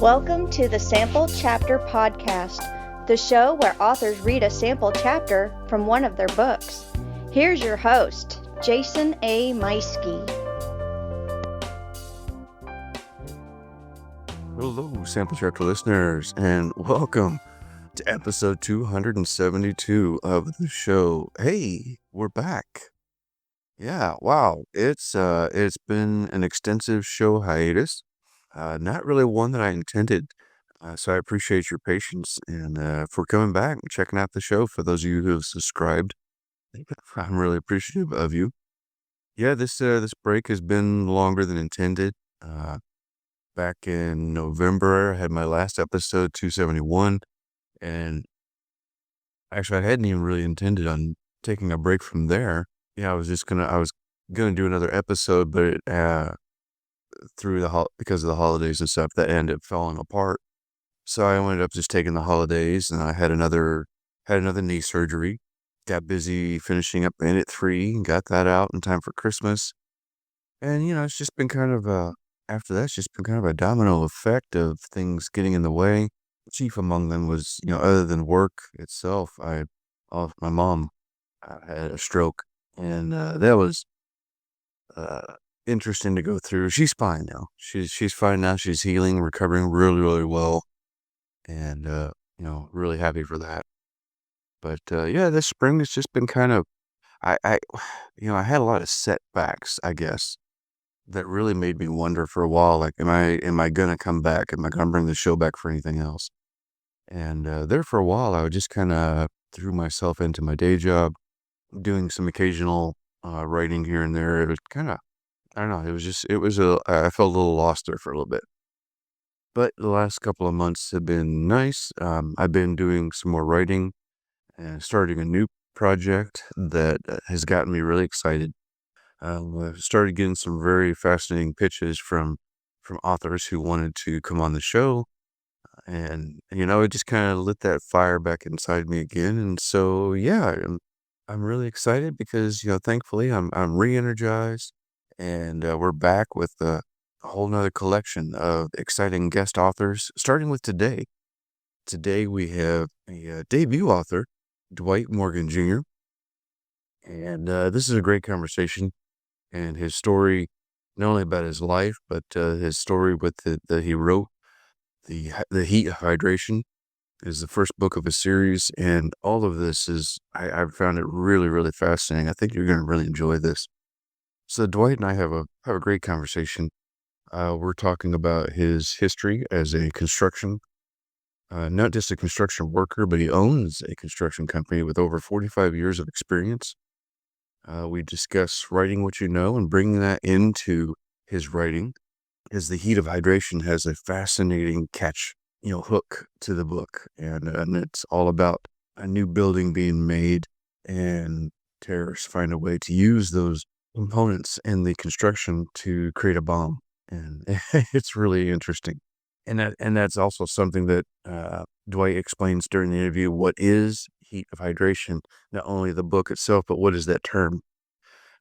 Welcome to the Sample Chapter Podcast, the show where authors read a sample chapter from one of their books. Here's your host, Jason A. Meiske. Hello, Sample Chapter listeners, and welcome to episode 272 of the show. Hey, we're back. Yeah, wow. It's been an extensive show hiatus. Not really one that I intended. So I appreciate your patience and for coming back and checking out the show. For those of you who have subscribed, I'm really appreciative of you. Yeah, this break has been longer than intended. Back in November, I had my last episode, 271, and actually I hadn't even really intended on taking a break from there. Yeah, I was gonna do another episode, but because of the holidays and stuff, that ended up falling apart. So I ended up just taking the holidays, and I had another knee surgery. Got busy finishing up Bandit 3 and got that out in time for Christmas. And it's just been kind of after that, it's just been kind of a domino effect of things getting in the way. Chief among them was, other than work itself, my mom had a stroke, and that was interesting to go through. She's fine now. She's fine now. She's healing, recovering really, really well, and really happy for that. But yeah, this spring has just been kind of, I I had a lot of setbacks, I guess, that really made me wonder for a while, like, am I gonna come back? Am I gonna bring the show back for anything else? And there for a while, I would just kind of threw myself into my day job, doing some occasional writing here and there. It was kind of, I don't know. I felt a little lost there for a little bit. But the last couple of months have been nice. I've been doing some more writing and starting a new project that has gotten me really excited. I've started getting some very fascinating pitches from authors who wanted to come on the show, and it just kind of lit that fire back inside me again. And so, yeah, I'm really excited because thankfully I'm re-energized, and we're back with a whole nother collection of exciting guest authors. Starting with today. Today we have a debut author, Dwight Morgan Jr., and this is a great conversation. And his story, not only about his life, but his story with that he wrote, the Heat of Hydration, is the first book of a series, and all of this I've found it really, really fascinating. I think you're going to really enjoy this. So Dwight and I have a great conversation. We're talking about his history as a construction, not just a construction worker, but he owns a construction company with over 45 years of experience. We discuss writing what you know and bringing that into his writing, as the Heat of Hydration has a fascinating hook to the book. And it's all about a new building being made, and terrorists find a way to use those components in the construction to create a bomb. And it's really interesting. And that's also something that Dwight explains during the interview. What is Heat of Hydration? Not only the book itself, but what is that term?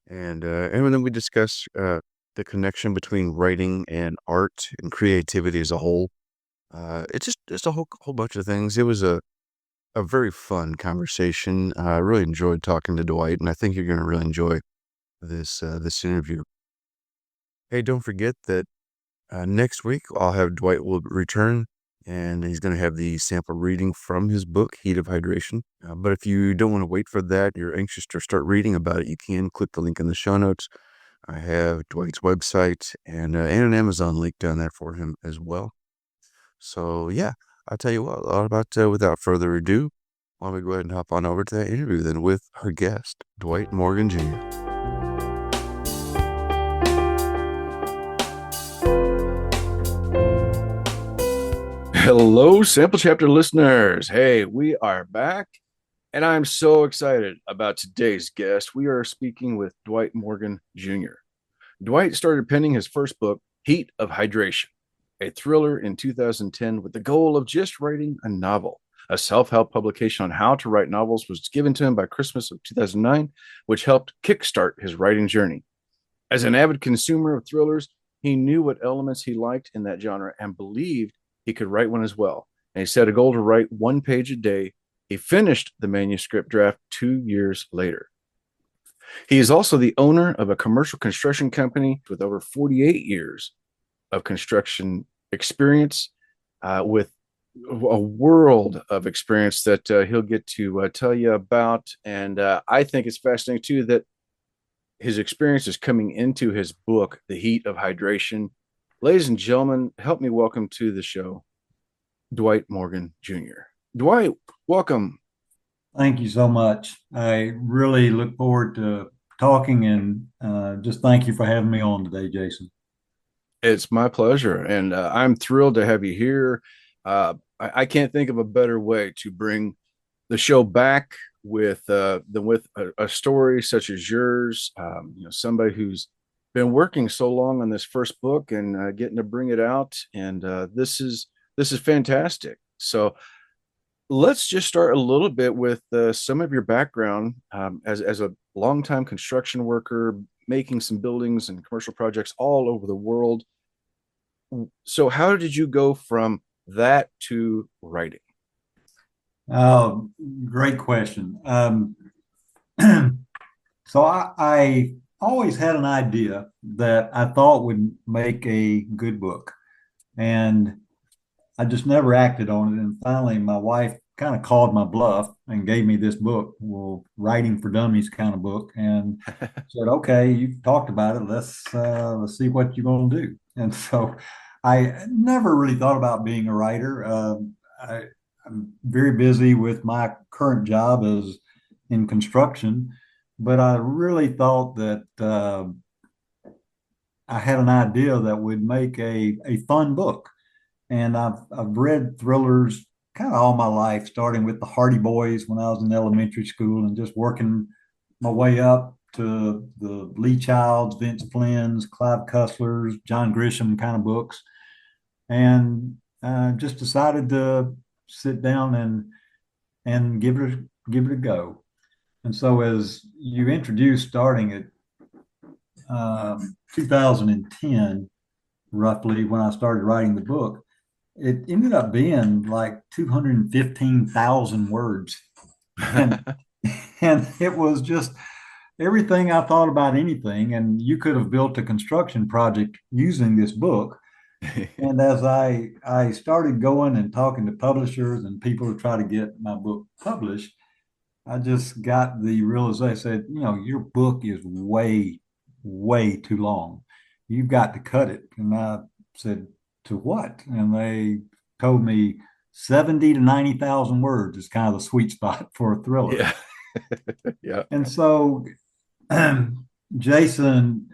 And then we discuss the connection between writing and art and creativity as a whole. It's just a whole bunch of things. It was a very fun conversation. I really enjoyed talking to Dwight, and I think you're going to really enjoy this interview. Hey, don't forget that next week I'll have Dwight will return, and he's going to have the sample reading from his book, Heat of Hydration. But if you don't want to wait for that, you're anxious to start reading about it, you can click the link in the show notes. I have Dwight's website and an Amazon link down there for him as well. So, yeah, I'll tell you what, all about without further ado, why don't we go ahead and hop on over to that interview then with our guest, Dwight Morgan Jr. Hello, Sample Chapter listeners. Hey, we are back, and I'm so excited about today's guest. We are speaking with Dwight Morgan Jr. Dwight started penning his first book, Heat of Hydration, a thriller in 2010 with the goal of just writing a novel. A self-help publication on how to write novels was given to him by Christmas of 2009, which helped kickstart his writing journey. As an avid consumer of thrillers, he knew what elements he liked in that genre and believed he could write one as well. And he set a goal to write 1 page a day. He finished the manuscript draft 2 years later. He is also the owner of a commercial construction company with over 48 years of construction experience, with a world of experience that he'll get to tell you about. And I think it's fascinating, too, that his experience is coming into his book, The Heat of Hydration. Ladies and gentlemen, help me welcome to the show, Dwight Morgan Jr. Dwight, welcome. Thank you so much. I really look forward to talking and just thank you for having me on today, Jason. It's my pleasure. And I'm thrilled to have you here. I can't think of a better way to bring the show back with a story such as yours. Somebody who's been working so long on this first book and getting to bring it out, and this is fantastic. So let's just start a little bit with some of your background as a longtime construction worker, making some buildings and commercial projects all over the world. So, how did you go from that to writing? Oh, great question. So I always had an idea that I thought would make a good book, and I just never acted on it. And finally, my wife kind of called my bluff and gave me this book, well, Writing for Dummies kind of book, and said, "Okay, you've talked about it. Let's see what you're going to do." And so, I never really thought about being a writer. I'm very busy with my current job as in construction, but I really thought that I had an idea that would make a fun book. And I've read thrillers kind of all my life, starting with the Hardy Boys when I was in elementary school and just working my way up to the Lee Childs, Vince Flynn's, Clive Cussler's, John Grisham kind of books. And just decided to sit down and give it a go. And so, as you introduced, starting at 2010, roughly when I started writing the book, it ended up being like 215,000 words, and and it was just everything I thought about anything. And you could have built a construction project using this book. And as I started going and talking to publishers and people to try to get my book published, I just got the realization. I said, your book is way too long. You've got to cut it. And I said, to what? And they told me 70 to 90,000 words is kind of the sweet spot for a thriller. Yeah. Yeah. And so, Jason,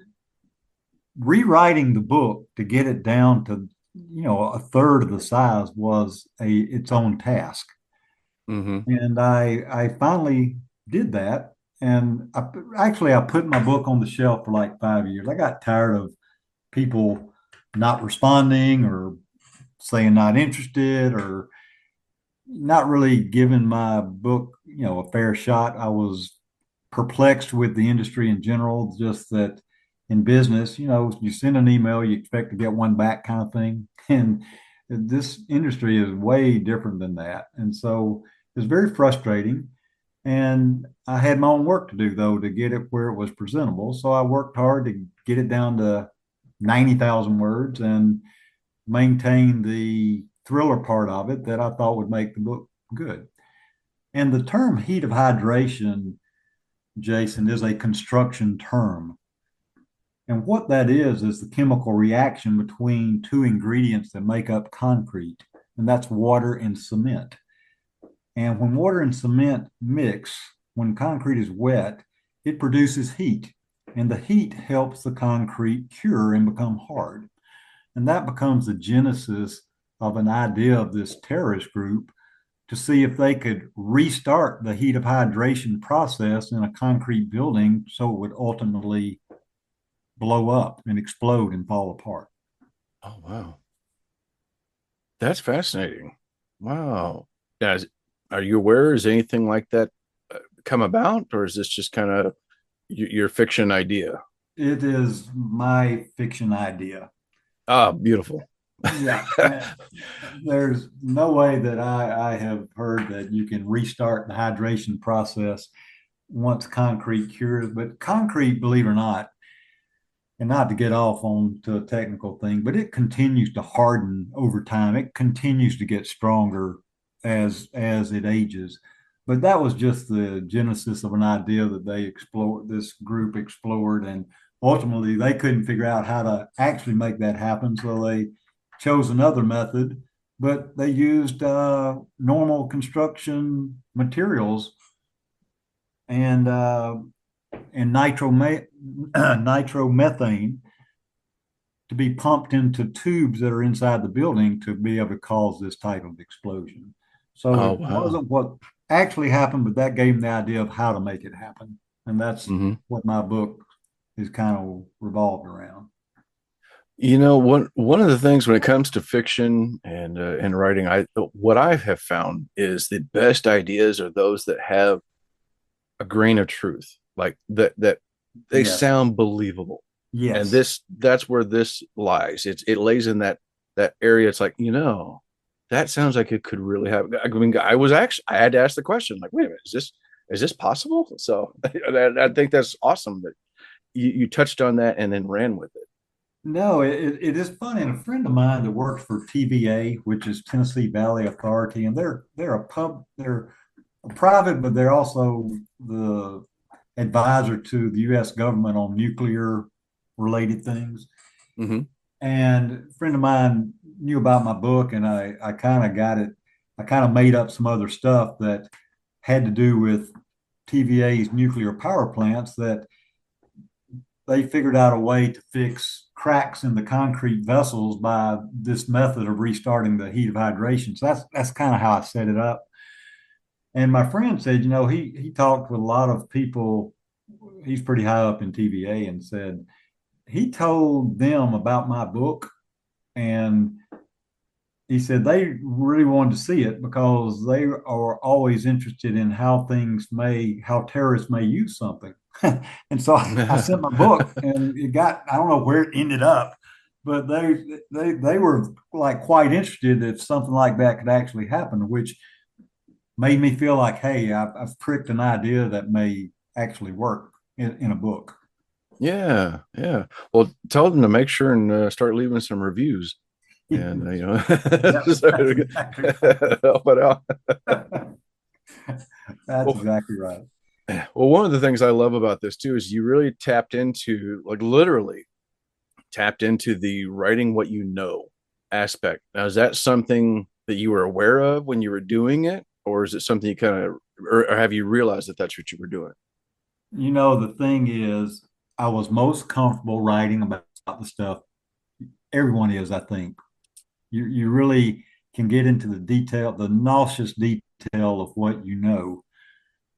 rewriting the book to get it down to a third of the size was its own task. Mm-hmm. And I finally did that, and I put my book on the shelf for like 5 years. I got tired of people not responding or saying not interested or not really giving my book a fair shot. I was perplexed with the industry in general, just that in business, you send an email, you expect to get one back kind of thing. And this industry is way different than that. And so it was very frustrating. And I had my own work to do, though, to get it where it was presentable. So I worked hard to get it down to 90,000 words and maintain the thriller part of it that I thought would make the book good. And the term heat of hydration, Jason, is a construction term. And what that is the chemical reaction between two ingredients that make up concrete, and that's water and cement. And when water and cement mix, when concrete is wet, it produces heat, and the heat helps the concrete cure and become hard. And that becomes the genesis of an idea of this terrorist group to see if they could restart the heat of hydration process in a concrete building so it would ultimately blow up and explode and fall apart. Oh, wow. That's fascinating. Wow. Guys, are you aware? Is anything like that come about, or is this just kind of your fiction idea? It is my fiction idea. Ah, beautiful. Yeah. There's no way that I have heard that you can restart the hydration process once concrete cures. But concrete, believe it or not, and not to get off on to a technical thing, but it continues to harden over time. It continues to get stronger as it ages. But that was just the genesis of an idea that this group explored, and ultimately they couldn't figure out how to actually make that happen. So they chose another method, but they used normal construction materials and nitromethane to be pumped into tubes that are inside the building to be able to cause this type of explosion. So Oh, it wow. wasn't what actually happened, but that gave them the idea of how to make it happen. And that's Hmm. what my book is kind of revolved around. One of the things when it comes to fiction and writing, what I have found is the best ideas are those that have a grain of truth, like that they Yes. sound believable. And Yes. that's where this lies. It lays in that area. It's like, that sounds like it could really happen. I mean, I had to ask the question, like, wait a minute, is this possible? So I think that's awesome that you touched on that and then ran with it. No, it is funny. And a friend of mine that works for TVA, which is Tennessee Valley Authority, and they're a private, but they're also the advisor to the U.S. government on nuclear related things. Hmm. And a friend of mine knew about my book, and I kind of got it. I kind of made up some other stuff that had to do with TVA's nuclear power plants that they figured out a way to fix cracks in the concrete vessels by this method of restarting the heat of hydration. So that's kind of how I set it up. And my friend said, he talked with a lot of people. He's pretty high up in TVA, and said he told them about my book, and he said they really wanted to see it because they are always interested in how terrorists may use something. And so I sent my book, and I don't know where it ended up, but they were like quite interested if something like that could actually happen, which made me feel like, hey, I've pricked an idea that may actually work in a book. Yeah, yeah. Well, tell them to make sure and start leaving some reviews, and Yep, so that's exactly help it out. right. That's Well, exactly right. well, one of the things I love about this too is you really tapped into, like, literally tapped into the writing what you know aspect. Now, is that something that you were aware of when you were doing it, or is it something you kind of, or have you realized that that's what you were doing? The thing is, I was most comfortable writing about the stuff everyone is, I think. You really can get into the nauseous detail of what you know.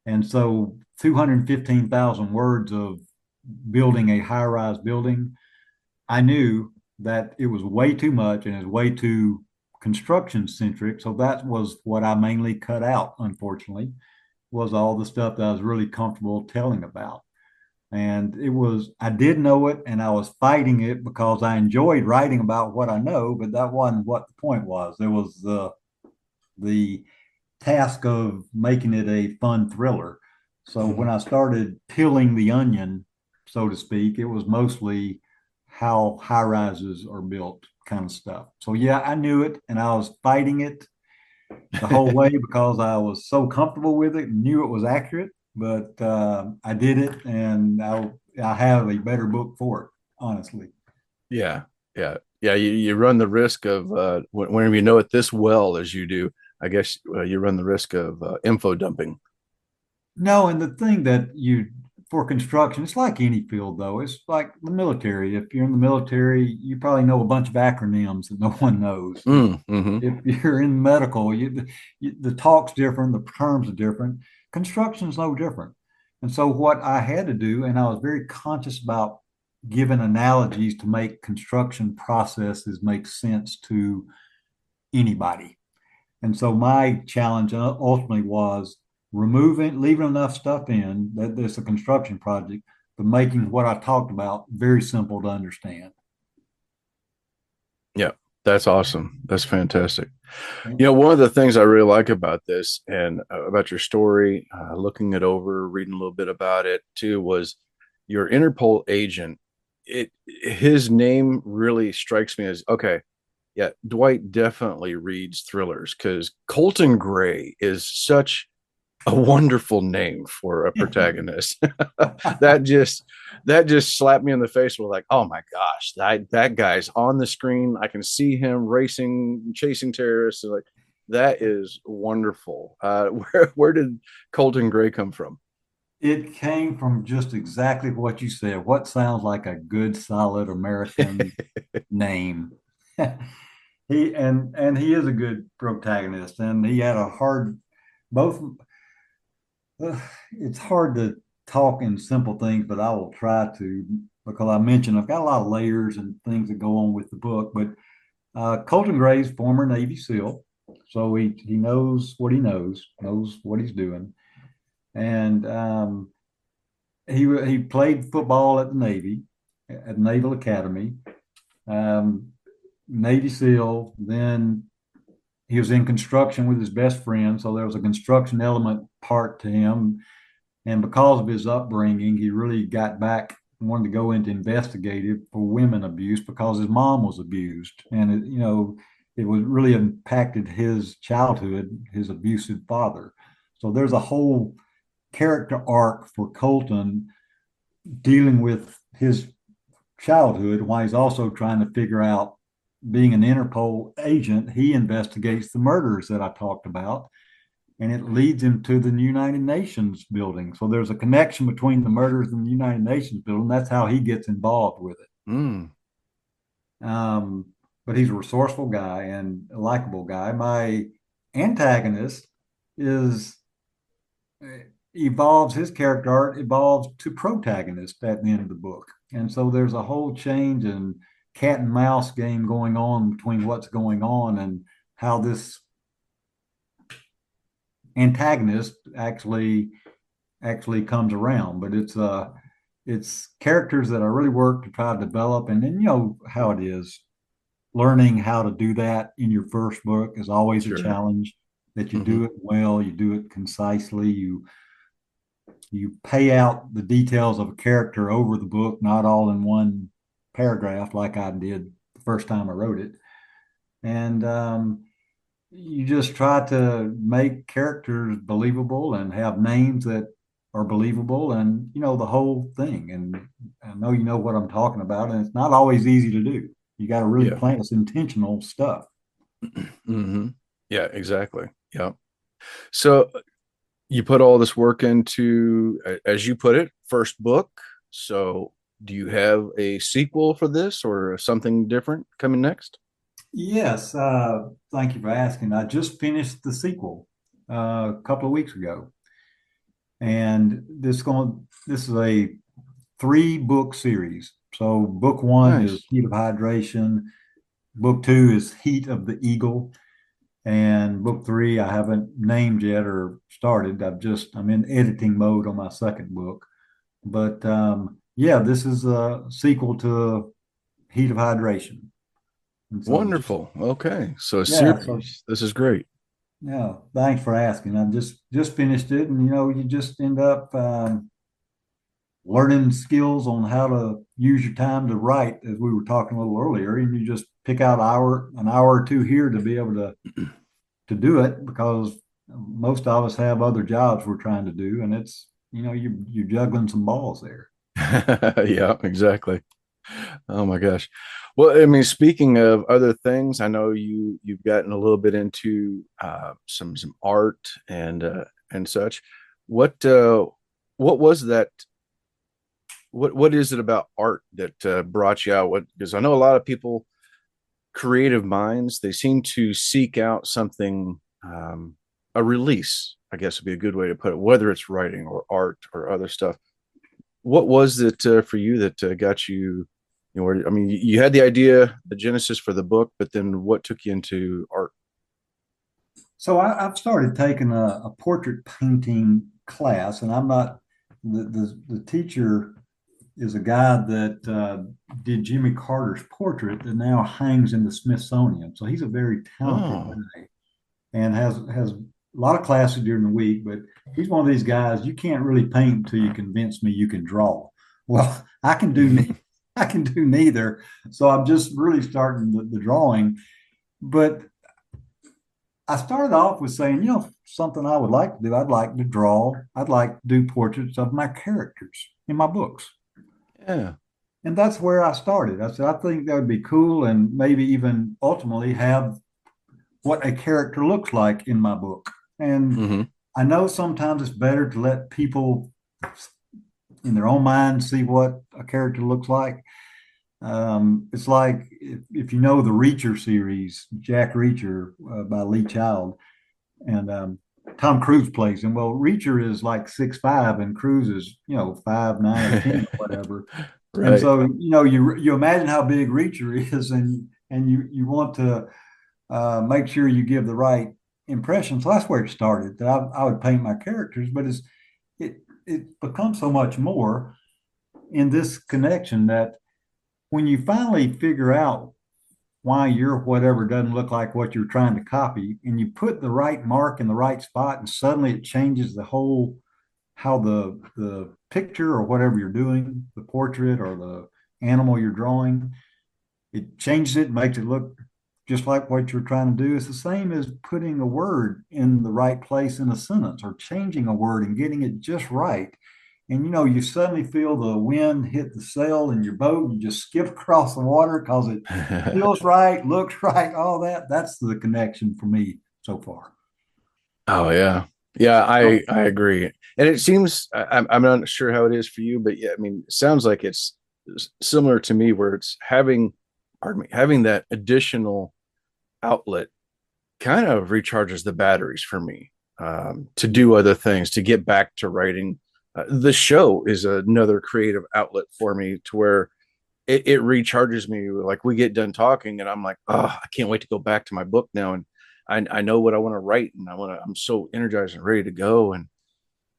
And so 215,000 words of building a high-rise building, I knew that it was way too much and it was way too construction centric. So that was what I mainly cut out, unfortunately, was all the stuff that I was really comfortable telling about. And I did know it, and I was fighting it because I enjoyed writing about what I know, but that wasn't what the point was. There was the task of making it a fun thriller. So when I started peeling the onion, so to speak, it was mostly how high rises are built kind of stuff. So yeah, I knew it, and I was fighting it the whole way because I was so comfortable with it and knew it was accurate. But I did it, and I have a better book for it, honestly. Yeah, yeah, yeah. You run the risk of whenever you know it this well as you do. I guess you run the risk of info dumping. No, and the thing that for construction, it's like any field, though. It's like the military. If you're in the military, you probably know a bunch of acronyms that no one knows. Mm-hmm. If you're in medical, the talk's different, the terms are different. Construction's no different. And so what I had to do, and I was very conscious about giving analogies to make construction processes make sense to anybody. And so my challenge ultimately was leaving enough stuff in that there's a construction project, but making what I talked about very simple to understand. Yeah, That's awesome. That's fantastic. One of the things I really like about this and about your story, looking it over, reading a little bit about it too, was your Interpol agent. His name really strikes me as okay. Yeah, Dwight definitely reads thrillers because Colton Gray is such a wonderful name for a protagonist. that just that just slapped me in the face with like, oh my gosh, that guy's on the screen. I can see him racing, chasing terrorists. Like that is wonderful. Where did Colton Gray come from? It came from just exactly what you said. What sounds like a good, solid American name. He is a good protagonist, and he had a hard both. It's hard to talk in simple things, but I will try to because I mentioned I've got a lot of layers and things that go on with the book. But Colton Gray's former Navy SEAL, so he knows what he knows what he's doing, and he played football at the Navy, at Naval Academy, um, Navy SEAL. Then he was in construction with his best friend, so there was a construction element part to him. And because of his upbringing, he really got back, wanted to go into investigative for women abuse because his mom was abused, and it was really impacted his childhood, his abusive father. So there's a whole character arc for Colton dealing with his childhood while he's also trying to figure out being an Interpol agent. He investigates the murders that I talked about, and it leads him to the United Nations building. So there's a connection between the murders and the United Nations building. That's how he gets involved with it. Mm. But he's a resourceful guy and a likable guy. My antagonist is his character art evolves to protagonist at the end of the book. And so there's a whole change and cat and mouse game going on between what's going on and how this antagonist actually comes around. But it's characters that I really work to try to develop, and then how it is. Learning how to do that in your first book is always Sure. a challenge. That you do it well, you do it concisely, you pay out the details of a character over the book, not all in one paragraph like I did the first time I wrote it. And you just try to make characters believable and have names that are believable, and the whole thing. And I know you know what I'm talking about, and it's not always easy to do. You got to really plan this intentional stuff. Mm-hmm. Yeah, exactly. Yeah. So you put all this work into, as you put it, first book. So do you have a sequel for this or something different coming next? Yes. Thank you for asking. I just finished the sequel a couple of weeks ago. And this is a 3-book series. So book 1 Nice. is Heat of Hydration. Book 2 is Heat of the Eagle. And book 3 I haven't named yet or started. I'm in editing mode on my second book. But this is a sequel to Heat of Hydration. So Wonderful. Okay. So a so series. This is great. yeah, thanks for asking. I just finished it, and you just end up learning skills on how to use your time to write, as we were talking a little earlier, and you just pick out an hour or two here to be able to do it, because most of us have other jobs we're trying to do, and it's you're juggling some balls there. Yeah, exactly. Oh my gosh. Well, I mean, speaking of other things, I know you've gotten a little bit into some art and such. What was that? What is it about art that brought you out? Because I know a lot of people, creative minds, they seem to seek out something, a release, I guess would be a good way to put it, whether it's writing or art or other stuff. What was it for you that got you? I mean, you had the idea, the genesis for the book, but then what took you into art? So I've started taking a portrait painting class, and I'm not the teacher is a guy that did Jimmy Carter's portrait that now hangs in the Smithsonian. So he's a very talented Oh, guy and has a lot of classes during the week. But he's one of these guys you can't really paint until you convince me you can draw. Well, I can do neither. So I'm just really starting the drawing. But I started off with saying, something I would like to do. I'd like to draw. I'd like to do portraits of my characters in my books. yeah. And that's where I started. I said, I think that would be cool and maybe even ultimately have what a character looks like in my book. And Mm-hmm. I know sometimes it's better to let people in their own mind see what a character looks like. It's like if you know the Reacher series, Jack Reacher by Lee Child, and Tom Cruise plays him. Well, Reacher is like 6'5", and Cruise is 5'9" or 10 or whatever. And Right. so you imagine how big Reacher is, and you want to make sure you give the right impression. So that's where it started. That I would paint my characters, but it becomes so much more in this connection that when you finally figure out why your whatever doesn't look like what you're trying to copy, and you put the right mark in the right spot, and suddenly it changes the whole how the picture or whatever you're doing, the portrait or the animal you're drawing, it changes it, makes it look just like what you're trying to do. It's the same as putting a word in the right place in a sentence or changing a word and getting it just right. And you suddenly feel the wind hit the sail in your boat, and you just skip across the water because it feels right, looks right, all that. That's the connection for me so far. Oh yeah. Yeah, Oh, I agree. And it seems I'm not sure how it is for you, but yeah, I mean, it sounds like it's similar to me where it's pardon me, having that additional outlet kind of recharges the batteries for me to yeah. do other things, to get back to writing. The show is another creative outlet for me to where it recharges me. Like we get done talking, and I'm like, oh, I can't wait to go back to my book now, and I know what I want to write, and I'm so energized and ready to go. And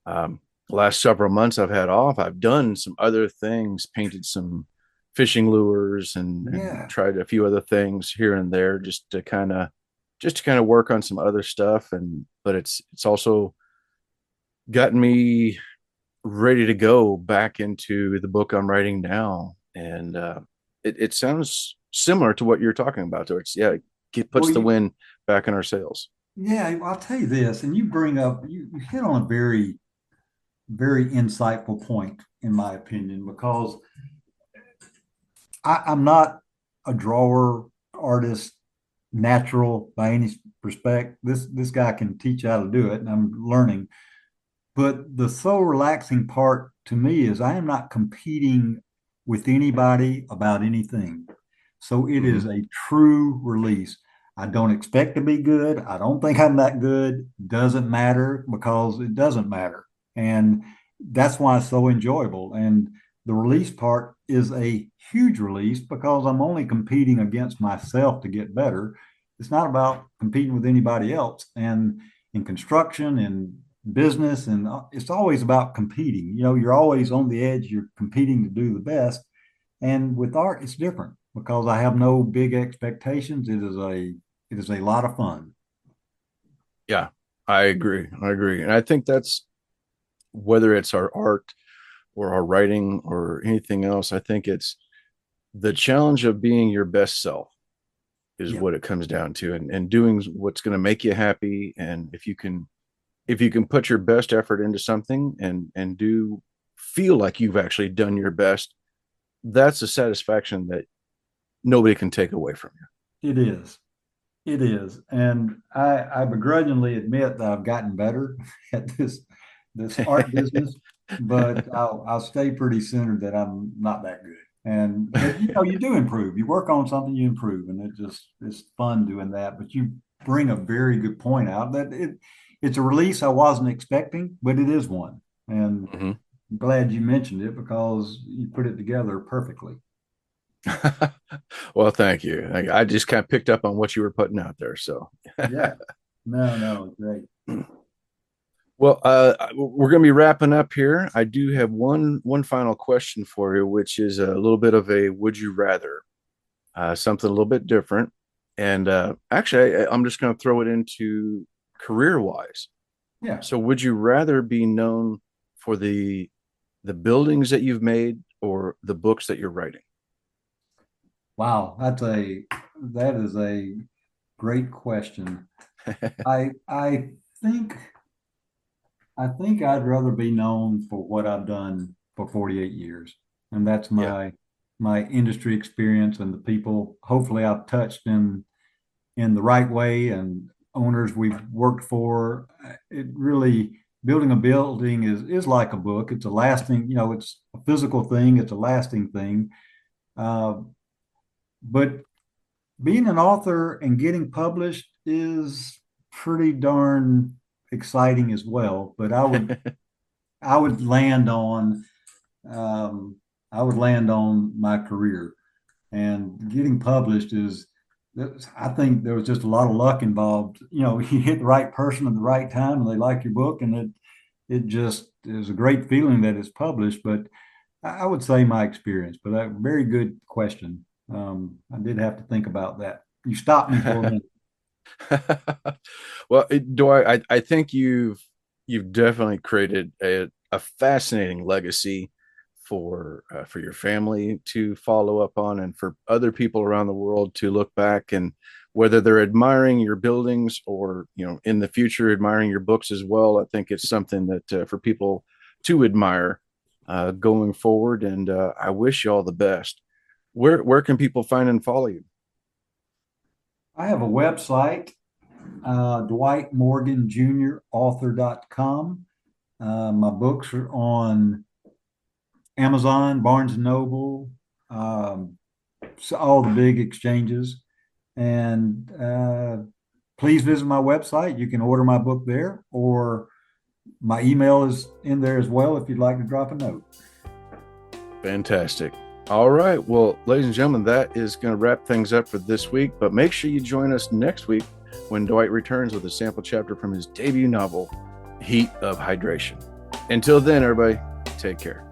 the last several months I've had off, I've done some other things, painted some fishing lures, and Yeah. tried a few other things here and there, just to kind of work on some other stuff. And but it's also gotten me ready to go back into the book I'm writing now. And it sounds similar to what you're talking about. So it's, yeah, it Well, puts the wind back in our sails. yeah, I'll tell you this, and you hit on a very, very insightful point, in my opinion, because I'm not a drawer, artist, natural by any respect. This guy can teach how to do it, and I'm learning. But the so relaxing part to me is I am not competing with anybody about anything. So it Mm-hmm. is a true release. I don't expect to be good. I don't think I'm that good. Doesn't matter because it doesn't matter. And that's why it's so enjoyable. And the release part is a huge release because I'm only competing against myself to get better. It's not about competing with anybody else. And in construction and business, and it's always about competing. You're always on the edge. You're competing to do the best. And with art, it's different because I have no big expectations. It is a lot of fun. Yeah, I agree. I agree. And I think that's whether it's our art or our writing or anything else, I think it's the challenge of being your best self is Yeah. what it comes down to, and doing what's going to make you happy. And if you can put your best effort into something and do feel like you've actually done your best, that's a satisfaction that nobody can take away from It is. It is. And I begrudgingly admit that I've gotten better at this art you. business, but I'll stay pretty centered that I'm not that good. And but you do improve. You work on something, you improve, and it's fun doing that. But you bring a very good point out that it's a release I wasn't expecting, but it is one. And Mm-hmm. I'm glad you mentioned it because you put it together perfectly. Well, thank you. I just kind of picked up on what you were putting out there. So, Yeah. No, great. Well, we're going to be wrapping up here. I do have one final question for you, which is a little bit of a would you rather, something a little bit different. And actually, I'm just going to throw it into career wise. Yeah. So, would you rather be known for the buildings that you've made or the books that you're writing? Wow, that is a great question. I think I'd rather be known for what I've done for 48 years. And that's Yeah. my industry experience and the people hopefully I've touched in the right way, and owners we've worked for. It really, building a building is like a book. It's a lasting, it's a physical thing, it's a lasting thing. Uh, but being an author and getting published is pretty darn exciting as well. But I would land on um, I would land on my career, and getting published is. I think there was just a lot of luck involved. You hit the right person at the right time, and they like your book, and it just is a great feeling that it's published. But I would say my experience. But a very good question. I did have to think about that. You stopped me for a minute. Well, Dwight, I think you've definitely created a fascinating legacy for your family to follow up on, and for other people around the world to look back, and whether they're admiring your buildings or in the future admiring your books as well. I think it's something that for people to admire going forward. And I wish you all the best. Where can people find and follow you? I have a website, Dwight Morgan Jr. author.com. My books are on Amazon, Barnes and Noble, so all the big exchanges. And please visit my website. You can order my book there, or my email is in there as well if you'd like to drop a note. Fantastic. All right. Well, ladies and gentlemen, that is going to wrap things up for this week. But make sure you join us next week when Dwight returns with a sample chapter from his debut novel, Heat of Hydration. Until then, everybody, take care.